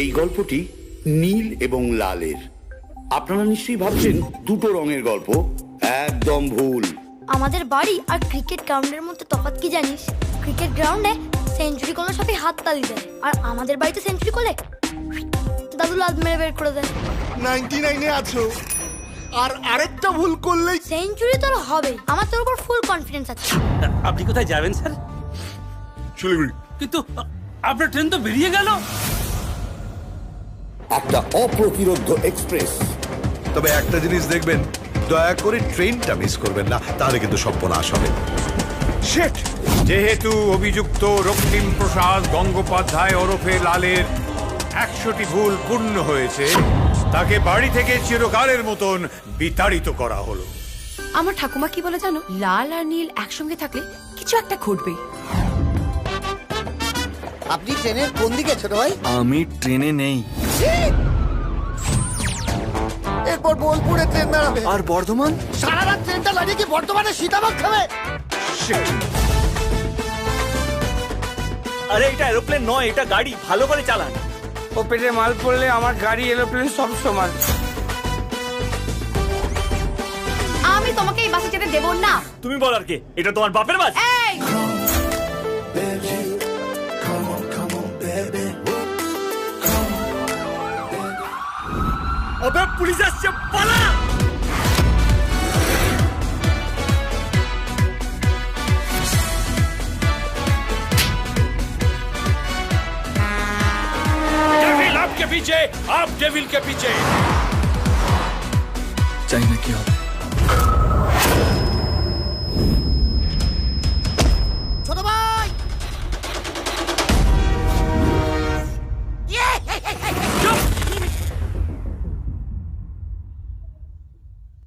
এই গল্পটি নীল এবং লালের। আপনারা নিশ্চয়ই ভাবছেন দুটো রঙের গল্প। একদম ভুল। আমাদের বাড়ি আর ক্রিকেট গ্রাউন্ডের মধ্যে তফাৎ কি জানিস? ক্রিকেট গ্রাউন্ডে সেঞ্চুরি করলে সবাই হাত তালি দেয়, আর আমাদের বাড়িতে সেঞ্চুরি করলে দাদু লাদ মেরে বের করে দেয়। 99 এ আছো, আর আরেকটা ভুল করলেই সেঞ্চুরি তোর হবে, আমার তোর উপর ফুল কনফিডেন্স আছে। আপনি কোথায় যাবেন স্যার? শিলিগুড়ি। কিন্তু আপনার ট্রেন তো বেরিয়ে গেল। একটা অপ্রতিরোধ্য এক্সপ্রেস। তবে একটা জিনিস দেখবেন, দয়া করে ট্রেনটা মিস করবেন না, তাহলে কিন্তু সর্বনাশ হবে। শেট! যেহেতু অভিযুক্ত রক্তিম প্রসাদ গঙ্গোপাধ্যায় ওরফে লালের 100টি ভুল পূর্ণ হয়েছে, তাকে বাড়ি থেকে চিরকালের মতন বিতাড়িত করা হলো। আমার ঠাকুমা কি বলে জানো, লাল আর নীল একসঙ্গে থাকলে কিছু একটা ঘটবে। আপনি ট্রেনের কোন দিকে ছোট ভাই? আমি ট্রেনে নেই। এরপর বোলপুরে ট্রেন দাঁড়াবে। আর বর্ধমান? সারা রাত ট্রেনটা লাগিয়ে কি বর্তমানে সীতাভোগ খাবে? আরে এটা এরোপ্লেন নয়, এটা গাড়ি, ভালো করে চালান। ও পেটে মাল পড়লে আমার গাড়ি এরোপ্লেন সব সমান। আমি তোমাকে এই বাসে যেতে দেব না। তুমি বলার কে? এটা তোমার বাপের বাস। এই আবে পুলিশ আসছে, পালা! डेविल आपके पीछे, आप डेविल के पीछे। জানি না কি হবে।